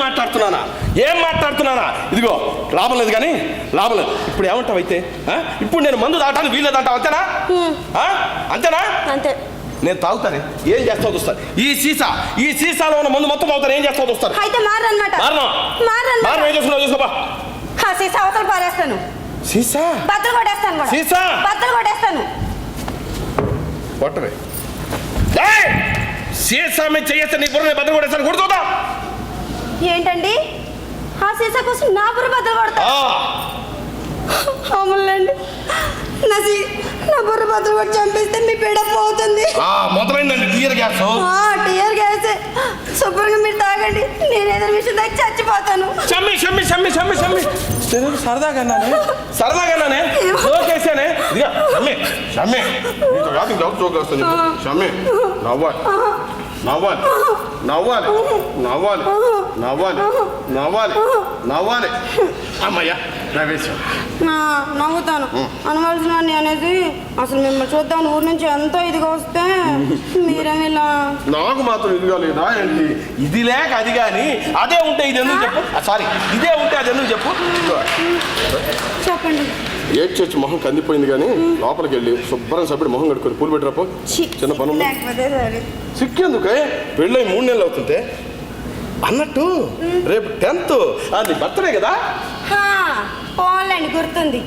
మాట్లాడుతున్నానా ఇదిగో లాభం లేదు కానీ లాభం లేదు. ఇప్పుడు ఏమంటావు అయితే? ఇప్పుడు నేను మందు తాగటానికి వీలేదంటావు, అంతేనా? అంతేనా? అంతే. నేను తాగుతానే, ఏం చేస్తావు చూస్తాను. ఈ సీసాలో ఉన్న మందు మొత్తం తాగుతాను, ఏం చేస్తావు చూస్తాను. అయితే మారన్నమాట. మారను ఏం చేస్తున్నావు చూసుకోపా. సీసా అవతల పారేస్తాను. సీసా బద్దలు కొట్టేస్తాను. సీసా బద్దలు కొట్టేస్తాను. కొట్టవే సీసా మీద చేస్తే నీ బుర్ర బద్దలు కొట్టేస్తాను. కొడుతుందా ఏంటండి? ఆ సీసా కోసం నా బుర్ర బద్దలు కొడతా? అవునండి, నా బుర్ర బద్దలు కొట్టి చంపేస్తే మీ బిడప్ అవుతుంది. మొదలైందండి టీయర్ గ్యాస్. టీయర్ గ్యాస్ శుభ్రంగా మీరు తాగండి, నేను ఏదైనా విషయం దాకా చచ్చిపోతాను. సరదాగానే జోకేసానే. నవ్వాలి అమ్మయ్యా నవ్వుతాను అనవలసిన అనేది. అసలు మిమ్మల్ని చూద్దాం ఊరి నుంచి ఎంతో ఇదిగా వస్తే మీరేమి ఇలా. నాకు మాత్రం ఇదిగా లేదా ఏంటి? ఇది లేక అది కానీ అదే ఉంటే ఇది ఎందుకు చెప్పు. సారీ, ఇదే ఉంటే అది ఎందుకు చెప్పు. చెప్పండి. ఏడ్చేసి మొహం కందిపోయింది కానీ లోపలికి వెళ్ళి శుభ్రం సభ్యుడు మొహం కడుక్కొని పూలు పెట్టరాపో. చిన్న పనులు సిక్కేందుకే పెళ్ళై 3 నెలలు అవుతుంటే. అన్నట్టు రేపు 10th అది బర్త్డే కదా. పోన్లేండి, గుర్తుంది.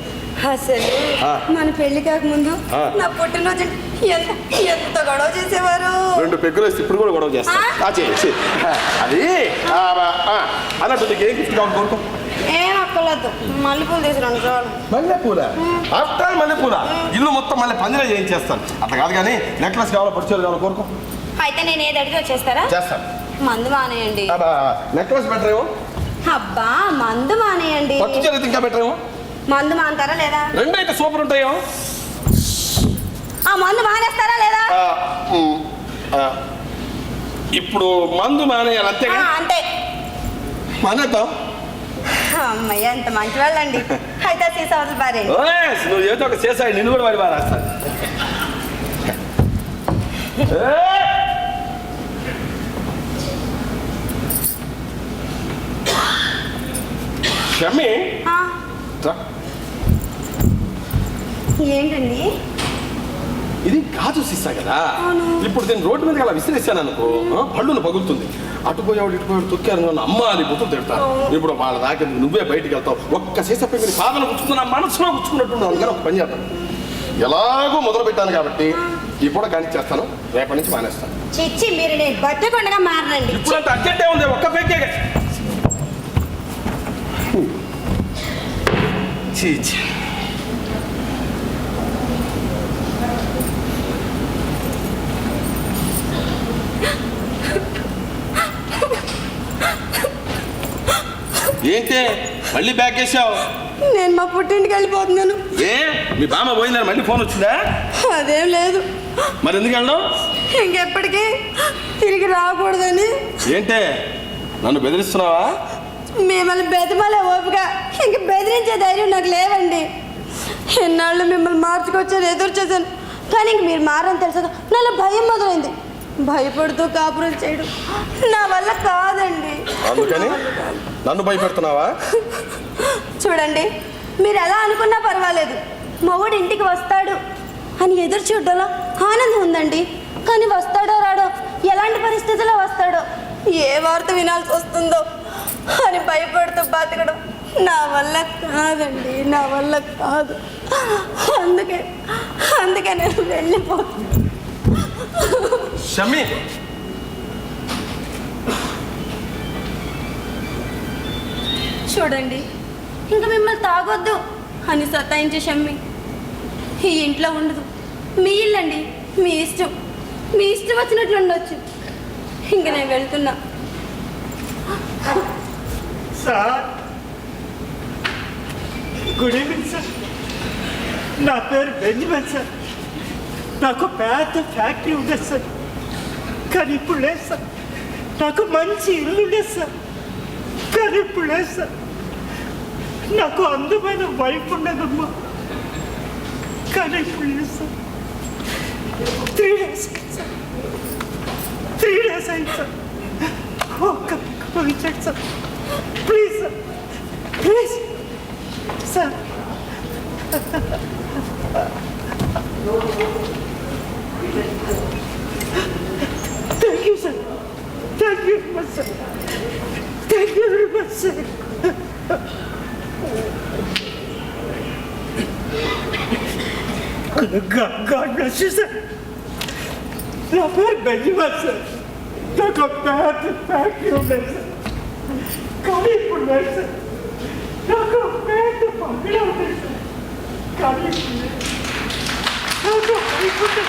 అసలు మన పెళ్లి కాకముందు నా పుట్టినరోజు ఎంత గొడవ చేసేవారు. 2 పెగ్గులు వేస్తే ఇప్పుడు కూడా గొడవ చేస్తా. అది అన్నట్టు నీకు ఏ గిఫ్ట్ కావాలి కోరుకో. ఏం అక్కర్లేదు, మల్లెపూలు తీసుకురండి చాలు. మల్లెపూల? ఆఫ్టర్ మల్లెపూల? ఇల్లు మొత్తం మళ్ళీ పందిరే చేయించేస్తాను. అట్లా కాదు కానీ నెక్లెస్ కావాలా, పట్టుచీర కావాలా కోరుకో. అయితే నేను ఏది అడిగి వచ్చేస్తారా? చేస్తాను. మందు మానేయండి. నెక్లెస్ బెటర్ ఏమో. అబ్బా మందు మానేయండి. పట్టుచీర ఇంకా బెటర్ ఏమో. మందు మానతారా లేదా? 2 అయితే సూపర్ ఉంటాయో. ఆ మందు మానేస్తారా లేదా? ఇప్పుడు మందు మానేయాలి అంతేగా? అంతే. మానేద్దాం. అమ్మయ్య, ఎంత మంచి వాళ్ళండి. అయితే సీసా అవతల పారేయండి. నువ్వు ఏదో ఒక చేసాయి, నిన్ను కూడా వాడి పారేస్తాను. షమ్మి ఏంటండి? ఇది గాజు సీసా కదా. ఇప్పుడు నేను రోడ్డు మీద అలా విసిరేసాను అనుకో, పళ్ళును పగులుతుంది. అటుపోయాడు ఇటుపోయాడు తొక్కారు, అమ్మ అది బుద్ధులు తిడతాను. ఇప్పుడు వాళ్ళ దాకా నువ్వే బయటికి వెళ్తావు. ఒక్క సీసా పెట్టి పాదలు గుచ్చుకున్నా మనసులో గుచ్చుకున్నట్టు అందుకని ఒక పని చేస్తాను. ఎలాగో మొదలు పెట్టాను కాబట్టి ఈ పూట కానిచ్చేస్తాను, రేపటి నుంచి మానేస్తాను. చిచ్చి, మీరు నేను బట్టకుండా మారండి. ఇప్పుడు అంత అర్జెంటే ఉంది, ఒక్క పేకే. చీచి ఏంటే మళ్ళీ బ్యాక్ వేసావు? నేను మా పుట్టింటికి వెళ్ళిపోతున్నాను. ఏ మీ బామ్మ పోయిందని మళ్ళీ ఫోన్ వచ్చిందా? అదేం లేదు. మరి ఎందుకు వెళ్ళావు? ఇంకెప్పటికీ తిరిగి రాకూడదని. ఏంటే నన్ను బెదిరిస్తున్నావా? మిమ్మల్ని బెదమలే ఓపిక, ఇంక బెదిరించే ధైర్యం నాకు లేవండి. ఎన్నాళ్ళు మిమ్మల్ని మార్చుకొచ్చాను, ఎదురు చేశాను, కానీ ఇంక మీరు మారని తెలుసా నాలో భయం మొదలైంది. భయపడుతూ కాపురం చేయడం నా వల్ల కాదండి. అందుకని నన్ను భయపెడుతున్నావా? చూడండి, మీరు ఎలా అనుకున్నా పర్వాలేదు, మొగుడు ఇంటికి వస్తాడు అని ఎదురు చూడడంలో ఆనందం ఉందండి. కానీ వస్తాడో రాడో, ఎలాంటి పరిస్థితుల్లో వస్తాడో, ఏ వార్త వినాల్సి వస్తుందో అని భయపడుతూ బతకడం నా వల్ల కాదండి, నా వల్ల కాదు. అందుకే నేను వెళ్ళిపోతాను. షమ్మి, చూడండి, ఇంకా మిమ్మల్ని తాగొద్దు అని సతాయించే షమ్మి ఈ ఇంట్లో ఉండదు. మీ ఇల్లండి, మీ ఇష్టం వచ్చినట్లు ఉండొచ్చు. ఇంక నేను వెళ్తున్నా. Sir, good evening sir. నా పేరు బెంజమిన్ సార్. నాకు పెద్ద ఫ్యాక్టరీ ఉండేది సార్, కానీ ఇప్పుడు లేదు సార్. నాకు మంచి ఇల్లు ఉండేది సార్, కానీ ఇప్పుడు లేదు సార్. నాకు అందమైన వైఫ్ ఉండదమ్మా, కానీ ఇప్పుడు లేదు సార్. 3 days సార్, 3 days అయింది సార్. ఒక్క ఇచ్చాడు sir. Please sir, please sir. Thank you sir, thank you very much sir, thank you very much sir. God bless you sir. నా పేరు బెంజమిన్ సార్. నాకు పెద్ద ఫ్యాక్టరీ ఉండేది సార్, కానీ ఇప్పుడు లేదు సార్. నాకు పెద్ద పంపిణీ ఉండేది సార్, కానీ ఇప్పుడు లేదు. నాకు ఇప్పుడు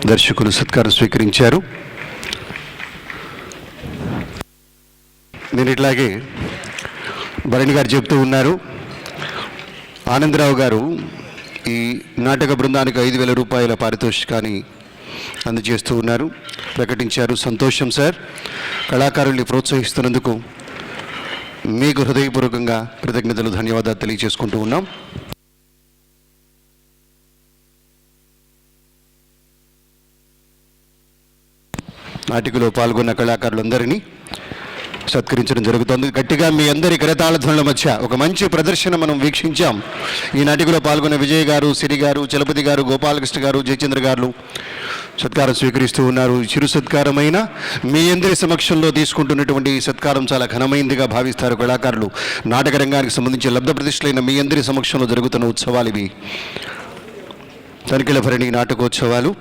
దర్శకులు సత్కారం స్వీకరించారు. నేను ఇట్లాగే భరణి గారు చెప్తూ ఉన్నారు, ఆనందరావు గారు ఈ నాటక బృందానికి 5,000 రూపాయల పారితోషికాన్ని అందజేస్తూ ఉన్నారు, ప్రకటించారు. సంతోషం సార్. కళాకారుల్ని ప్రోత్సహిస్తున్నందుకు మీకు హృదయపూర్వకంగా కృతజ్ఞతలు, ధన్యవాదాలు తెలియజేసుకుంటూ ఉన్నాం. నాటికలో పాల్గొన్న కళాకారులందరినీ సత్కరించడం జరుగుతుంది. గట్టిగా మీ అందరి కరతాళ ధ్వనుల మధ్య ఒక మంచి ప్రదర్శన మనం వీక్షించాం. ఈ నాటికలో పాల్గొన్న విజయ్ గారు, సిరి గారు, చలపతి గారు, గోపాలకృష్ణ గారు, జయచంద్ర గారు సత్కారం స్వీకరిస్తూ ఉన్నారు. చిరు సత్కారమైన మీ అందరి సమక్షంలో తీసుకుంటున్నటువంటి ఈ సత్కారం చాలా ఘనమైందిగా భావిస్తారు కళాకారులు. నాటక రంగానికి సంబంధించి లబ్ధ ప్రతిష్ఠలైన మీ అందరి సమక్షంలో జరుగుతున్న ఉత్సవాలు ఇవి. తనిఖీల భరణి నాటకోత్సవాలు.